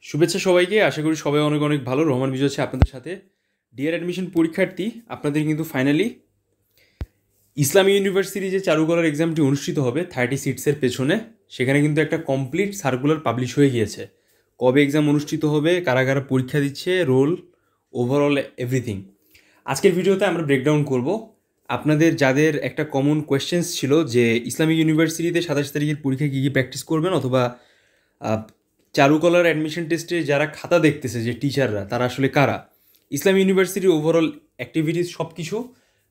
শুভেচ্ছা সবাইকে। আশা করি সবাই অনেক অনেক ভালো। রহমান বিজয় আছে আপনাদের সাথে। ডিয়ার অ্যাডমিশন পরীক্ষার্থী, আপনাদের কিন্তু ফাইনালি ইসলামী ইউনিভার্সিটি যে চারুকলার এক্সামটি অনুষ্ঠিত হবে 30 সিটসের পেছনে, সেখানে কিন্তু একটা কমপ্লিট সার্কুলার পাবলিশ হয়ে গিয়েছে। কবে এক্সাম অনুষ্ঠিত হবে, কারা কারা পরীক্ষা দিচ্ছে, রোল, ওভারঅল এভরিথিং আজকের ভিডিওতে আমরা ব্রেকডাউন করব। আপনাদের যাদের একটা কমন কোয়েশ্চেন্স ছিল যে ইসলামিক ইউনিভার্সিটিতে 27 তারিখের পরীক্ষায় কী কী প্র্যাকটিস করবেন, অথবা চারুকলার অ্যাডমিশন টেস্টে যারা খাতা দেখতেছে যে টিচাররা, তারা আসলে কারা, ইসলাম ইউনিভার্সিটির ওভারঅল অ্যাক্টিভিটিস সব কিছু,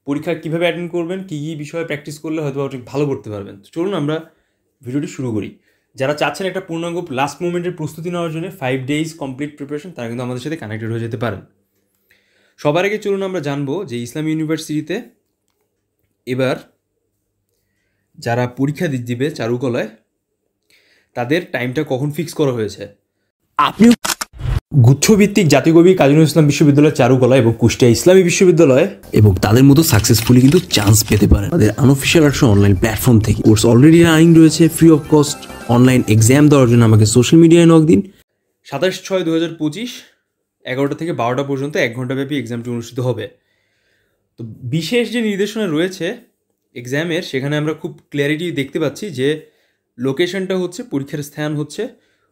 পরীক্ষা কীভাবে অ্যাটেন্ড করবেন, কী কী বিষয়ে প্র্যাকটিস করলে হয়তো অনেক ভালো করতে পারবেন। তো চলুন আমরা ভিডিওটি শুরু করি। যারা চাচ্ছেন একটা পূর্ণাঙ্গ লাস্ট মোমেন্টের প্রস্তুতি নেওয়ার জন্য 5 ডেজ কমপ্লিট প্রিপারেশন, তারা কিন্তু আমাদের সাথে কানেক্টেড হয়ে যেতে পারেন। সবার আগে চলুন আমরা জানবো যে ইসলাম ইউনিভার্সিটিতে এবার যারা পরীক্ষা দিবে চারুকলায়, তাদের টাইমটা কখন ফিক্স করা হয়েছে। আপনি গুচ্ছভিত্তিক জাতীয় কবি কাজী নজরুল ইসলাম বিশ্ববিদ্যালয় চারুকলা এবং কুষ্টিয়া ইসলামী বিশ্ববিদ্যালয় এবং তাদের মতো সাকসেসফুলি কিন্তু চান্স পেতে পারেন তাদের আনঅফিশিয়াল আর্টস অনলাইন প্ল্যাটফর্ম থেকে। কোর্স অলরেডি রানিং রয়েছে, free of cost. Online exam দেওয়ার জন্য আমাকে সোশ্যাল মিডিয়ায় নক দিন। 27/6/2025 11টা থেকে 12টা পর্যন্ত 1 ঘন্টা ব্যাপী এক্সামটি অনুষ্ঠিত হবে। তো বিশেষ যে নির্দেশনা রয়েছে এক্সামের, সেখানে আমরা খুব ক্লিয়ারিটি দেখতে পাচ্ছি যে লোকেশনটা হচ্ছে, পরীক্ষার স্থান হচ্ছে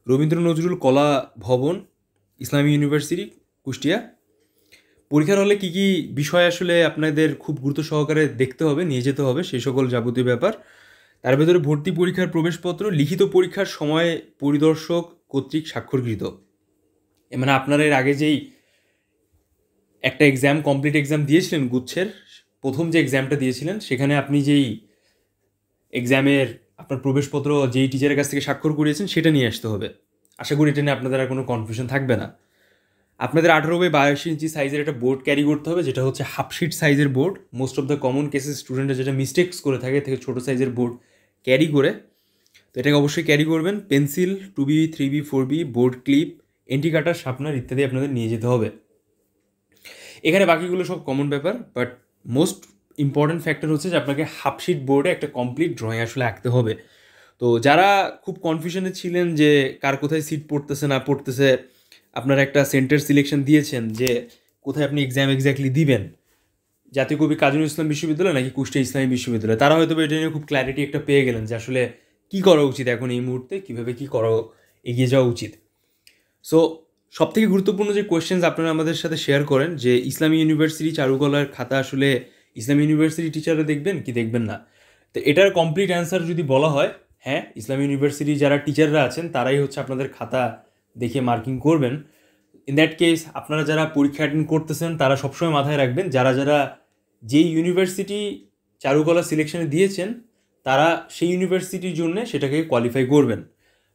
রবীন্দ্র নজরুল কলা ভবন, ইসলামী ইউনিভার্সিটি, কুষ্টিয়া। পরীক্ষার হলে কী কী বিষয় আসলে আপনাদের খুব গুরুত্ব সহকারে দেখতে হবে, নিয়ে যেতে হবে, সেই সকল যাবতীয় ব্যাপার। তার ভেতরে ভর্তি পরীক্ষার প্রবেশপত্র, লিখিত পরীক্ষার সময় পরিদর্শক কর্তৃক স্বাক্ষরকৃত। মানে আপনারা এর আগে যেই একটা এক্সাম, কমপ্লিট এক্সাম দিয়েছিলেন গুচ্ছের, প্রথম যে এক্সামটা দিয়েছিলেন, সেখানে আপনি যেই এক্সামের আপনার প্রবেশপত্র যেই টিচারের কাছ থেকে স্বাক্ষর করিয়েছেন, সেটা নিয়ে আসতে হবে। আশা করি এটা নিয়ে আপনাদের আর কোনো কনফিউশন থাকবে না। আপনাদের 18/82 ইঞ্চি সাইজের একটা বোর্ড ক্যারি করতে হবে, যেটা হচ্ছে হাফশিট সাইজের board. Most of the common cases স্টুডেন্টরা যেটা মিস্টেক্স করে থাকে, থেকে ছোটো সাইজের বোর্ড ক্যারি করে, তো এটাকে অবশ্যই ক্যারি করবেন। Pencil 2B 3B 4B, board clip, entry cutter, sharpener ইত্যাদি আপনাদের নিয়ে যেতে হবে। এখানে বাকিগুলো সব কমন ব্যাপার, বাট মোস্ট ইম্পর্ট্যান্ট ফ্যাক্টর হচ্ছে যে আপনাকে হাফশিট বোর্ডে একটা কমপ্লিট ড্রয়িং আসলে আঁকতে হবে। তো যারা খুব কনফিউশনে ছিলেন যে কার কোথায় সিট পড়তেছে না পড়তেছে, আপনারা একটা সেন্টার সিলেকশন দিয়েছেন যে কোথায় আপনি এক্সাম এক্স্যাক্টলি দিবেন, জাতীয় কবি কাজী নজরুল ইসলাম বিশ্ববিদ্যালয় নাকি কুষ্টিয়া ইসলামী বিশ্ববিদ্যালয়, তারা হয়তো এটা নিয়ে খুব ক্ল্যারিটি একটা পেয়ে গেলেন যে আসলে কী করা উচিত এখন এই মুহূর্তে, কীভাবে কী করা এগিয়ে যাওয়া উচিত। সো সবথেকে গুরুত্বপূর্ণ যে কোয়েশ্চেন্স আপনারা আমাদের সাথে শেয়ার করেন যে ইসলামী ইউনিভার্সিটি চারুকলার খাতা আসলে ইসলামী ইউনিভার্সিটি টিচাররা দেখবেন কি দেখবেন না। তো এটার কমপ্লিট অ্যান্সার যদি বলা হয়, হ্যাঁ, ইসলামী ইউনিভার্সিটি যারা টিচাররা আছেন তারাই হচ্ছে আপনাদের খাতা দেখে মার্কিং করবেন। ইন দ্যাট কেস আপনারা যারা পরীক্ষা অ্যাটেন্ড করতেছেন, তারা সবসময় মাথায় রাখবেন যারা যারা যেই ইউনিভার্সিটি চারুকলা সিলেকশনে দিয়েছেন, তারা সেই ইউনিভার্সিটির জন্য সেটাকে কোয়ালিফাই করবেন।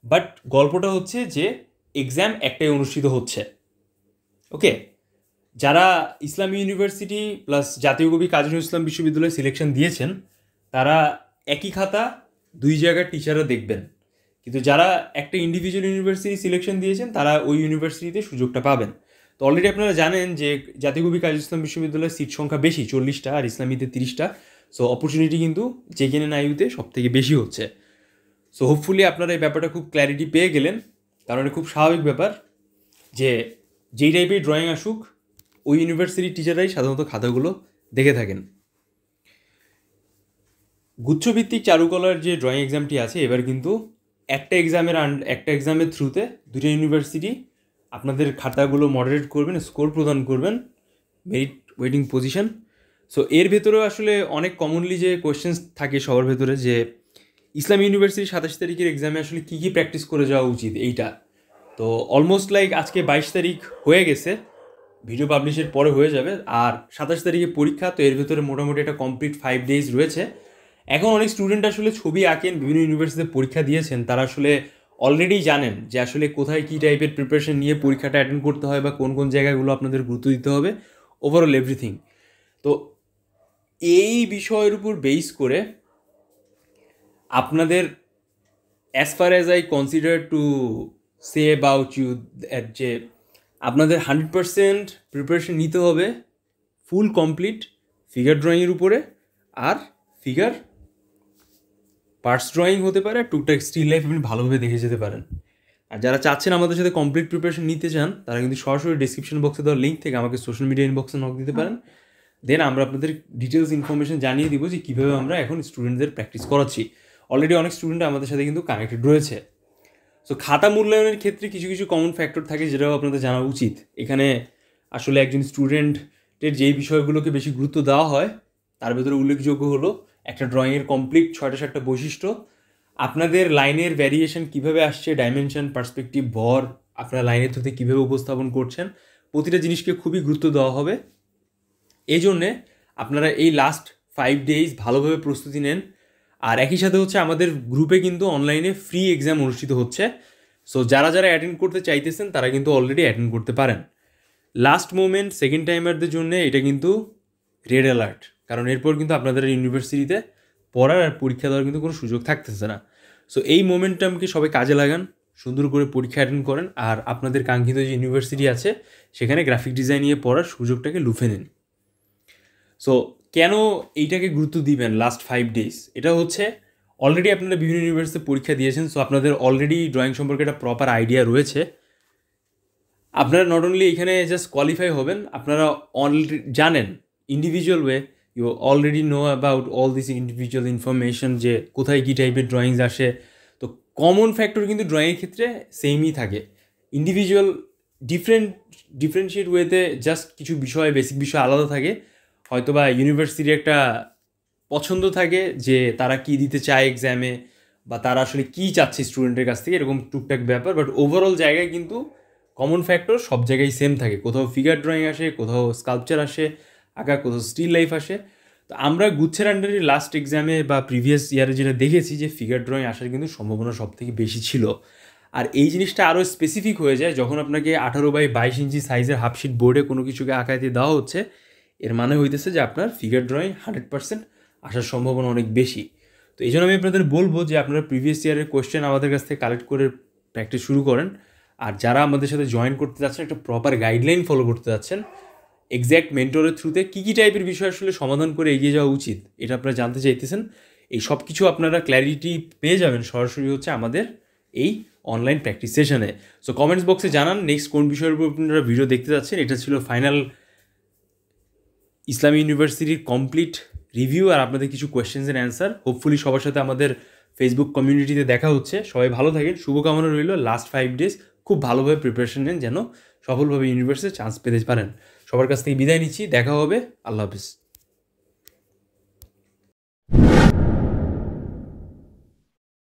বাট গল্পটা হচ্ছে যে এক্সাম একটাই অনুষ্ঠিত হচ্ছে। ওকে, যারা ইসলামী ইউনিভার্সিটি প্লাস জাতীয় কবি কাজী নজরুল ইসলাম বিশ্ববিদ্যালয়ে সিলেকশন দিয়েছেন, তারা একই খাতা 2 জায়গার টিচাররা দেখবেন। কিন্তু যারা একটা ইন্ডিভিজুয়াল ইউনিভার্সিটি সিলেকশন দিয়েছেন, তারা ওই ইউনিভার্সিটিতে সুযোগটা পাবেন। তো অলরেডি আপনারা জানেন যে জাতীয় কবি কাজী নজরুল ইসলাম বিশ্ববিদ্যালয়ের সিট সংখ্যা বেশি, 40টা, আর ইসলামীতে 30টা। সো অপরচুনিটি কিন্তু জেকেএন আইইউতে সব থেকে বেশি হচ্ছে। সো হোপফুলি আপনারা এই ব্যাপারটা খুব ক্ল্যারিটি পেয়ে গেলেন, কারণ এটা খুব স্বাভাবিক ব্যাপার যে যেই টাইপের ড্রয়িং আসুক, ওই ইউনিভার্সিটির টিচাররাই সাধারণত খাতাগুলো দেখে থাকেন। গুচ্ছভিত্তিক চারুকলার যে ড্রয়িং এক্সামটি আছে, এবার কিন্তু একটা এক্সামের থ্রুতে 2টা ইউনিভার্সিটি আপনাদের খাতাগুলো মডারেট করবেন, স্কোর প্রদান করবেন, মেরিট ওয়েটিং পজিশন। সো এর ভেতরেও আসলে অনেক কমনলি যে কোয়েশ্চেন্স থাকে সবার ভেতরে যে ইসলাম ইউনিভার্সিটি 27 তারিখের এক্সামে আসলে কী কী প্র্যাকটিস করে যাওয়া উচিত এইটা। তো অলমোস্ট লাইক আজকে 22 তারিখ হয়ে গেছে, ভিডিও পাবলিশের পরে হয়ে যাবে, আর 27 তারিখে পরীক্ষা। তো এর ভেতরে মোটামুটি একটা কমপ্লিট 5 ডেজ রয়েছে। এখন অনেক স্টুডেন্ট আসলে ছবি আঁকেন, বিভিন্ন ইউনিভার্সিটিতে পরীক্ষা দিয়েছেন, তারা আসলে অলরেডি জানেন যে আসলে কোথায় কী টাইপের প্রিপারেশন নিয়ে পরীক্ষাটা অ্যাটেন্ড করতে হয় বা কোন কোন জায়গাগুলো আপনাদের গুরুত্ব দিতে হবে, ওভারঅল এভরিথিং। তো এই বিষয়ের উপর বেস করে আপনাদের as far as I consider to say about you that, যে আপনাদের 100% প্রিপারেশন নিতে হবে ফুল কমপ্লিট ফিগার ড্রয়িংয়ের উপরে, আর ফিগার পার্টস ড্রয়িং হতে পারে, টুকটাক স্টিল লাইফ আপনি ভালোভাবে দেখে যেতে পারেন। আর যারা চাচ্ছেন আমাদের সাথে কমপ্লিট প্রিপারেশন নিতে চান, তারা কিন্তু সরাসরি ডিসক্রিপশন বক্সে দেওয়া লিঙ্ক থেকে আমাকে সোশ্যাল মিডিয়া ইনবক্সে নক দিতে পারেন। দেন আমরা আপনাদের ডিটেলস ইনফরমেশন জানিয়ে দিব যে কীভাবে আমরা এখন স্টুডেন্টদের প্র্যাকটিস করাচ্ছি। অলরেডি অনেক স্টুডেন্ট আমাদের সাথে কিন্তু কানেক্টেড রয়েছে। সো খাতা মূল্যায়নের ক্ষেত্রে কিছু কিছু কমন ফ্যাক্টর থাকে যেটাও আপনাদের জানা উচিত। এখানে আসলে একজন স্টুডেন্টের যেই বিষয়গুলোকে বেশি গুরুত্ব দেওয়া হয় তার ভেতরে উল্লেখযোগ্য হলো একটা ড্রয়িংয়ের কমপ্লিট 6টা বৈশিষ্ট্য, আপনাদের লাইনের ভ্যারিয়েশন কীভাবে আসছে, ডাইমেনশন, পার্সপেক্টিভ, ভর, আপনারা লাইনের থ্রুতে কীভাবে উপস্থাপন করছেন, প্রতিটা জিনিসকে খুবই গুরুত্ব দেওয়া হবে। এই জন্যে আপনারা এই লাস্ট 5 days ভালোভাবে প্রস্তুতি নেন। আর একই সাথে হচ্ছে আমাদের গ্রুপে কিন্তু অনলাইনে ফ্রি এক্সাম অনুষ্ঠিত হচ্ছে। সো যারা যারা অ্যাটেন্ড করতে চাইতেছেন তারা কিন্তু অলরেডি অ্যাটেন্ড করতে পারেন। লাস্ট মোমেন্ট সেকেন্ড টাইমারদের জন্য এটা কিন্তু রেড অ্যালার্ট, কারণ এরপর কিন্তু আপনাদের ইউনিভার্সিটিতে পড়ার আর পরীক্ষা দেওয়ার কিন্তু কোনো সুযোগ থাকতেছে না। সো এই মোমেন্টামকে সবাই কাজে লাগান, সুন্দর করে পরীক্ষা অ্যাটেন্ড করেন, আর আপনাদের কাঙ্ক্ষিত যে ইউনিভার্সিটি আছে সেখানে গ্রাফিক ডিজাইন নিয়ে পড়ার সুযোগটাকে লুফে নিন। সো কেন এইটাকে গুরুত্ব দিবেন লাস্ট 5 days? এটা হচ্ছে অলরেডি আপনারা বিভিন্ন ইউনিভার্সিটিতে পরীক্ষা দিয়েছেন, সো আপনাদের অলরেডি ড্রয়িং সম্পর্কে একটা প্রপার আইডিয়া রয়েছে। আপনারা নট অনলি এখানে জাস্ট কোয়ালিফাই হবেন, আপনারা অলরেডি জানেন individual way, you already know about all this individual information, যে কোথায় কী টাইপের ড্রয়িংস আসে। তো কমন ফ্যাক্টর কিন্তু ড্রয়িংয়ের ক্ষেত্রে সেমই থাকে। ইন্ডিভিজুয়াল ডিফারেন্সিয়েট ওয়েতে জাস্ট কিছু বিষয়, বেসিক বিষয় আলাদা থাকে। হয়তো বা ইউনিভার্সিটির একটা পছন্দ থাকে যে তারা কী দিতে চায় এক্সামে, বা তারা আসলে কী চাচ্ছে স্টুডেন্টের কাছ থেকে, এরকম টুকটাক ব্যাপার। বাট ওভারঅল জায়গায় কিন্তু কমন ফ্যাক্টর সব জায়গায় সেম থাকে। কোথাও ফিগার ড্রয়িং আসে, কোথাও স্কাল্পচার আসে আঁকা, কোথাও স্টিল লাইফ আসে। তো আমরা গুচ্ছের আন্ডারে লাস্ট এক্সামে বা প্রিভিয়াস ইয়ারে যেটা দেখেছি যে ফিগার ড্রয়িং আসার কিন্তু সম্ভাবনা সব থেকে বেশি ছিল। আর এই জিনিসটা আরও স্পেসিফিক হয়ে যায় যখন আপনাকে 18x22 ইঞ্চি সাইজের হাফশিট বোর্ডে কোনো কিছুকে আঁকাইতে দেওয়া হচ্ছে। এর মানে হইতেছে যে আপনার ফিগার ড্রয়িং 100% আসার সম্ভাবনা অনেক বেশি। তো এই জন্য আমি আপনাদের বলবো যে আপনারা প্রিভিয়াস ইয়ারের কোয়েশ্চেন আমাদের কাছ থেকে কালেক্ট করে প্র্যাকটিস শুরু করেন। আর যারা আমাদের সাথে জয়েন করতে যাচ্ছেন, একটা প্রপার গাইডলাইন ফলো করতে যাচ্ছেন, এক্স্যাক্ট মেন্টরের থ্রুতে কী কী টাইপের বিষয় আসলে সমাধান করে এগিয়ে যাওয়া উচিত, এটা আপনারা জানতে চাইতেছেন, এই সব কিছু আপনারা ক্ল্যারিটি পেয়ে যাবেন সরাসরি হচ্ছে আমাদের এই অনলাইন প্র্যাকটিস সেশনে। সো কমেন্টস বক্সে জানান নেক্সট কোন বিষয়ের উপর আপনারা ভিডিও দেখতে যাচ্ছেন। এটা ছিল ফাইনাল ইসলামী ইউনিভার্সিটির কমপ্লিট রিভিউ আর আপনাদের কিছু কোয়েশ্চেন্স অ্যান্ড অ্যান্সার। হোপফুলি সবার সাথে আমাদের ফেসবুক কমিউনিটিতে দেখা হচ্ছে। সবাই ভালো থাকেন, শুভকামনা রইল। লাস্ট 5 days খুব ভালোভাবে প্রিপারেশন নেন যেন সফলভাবে ইউনিভার্সিটিতে চান্স পেতে পারেন। সবার কাছ থেকে বিদায় নিচ্ছি, দেখা হবে, আল্লাহ হাফিজ।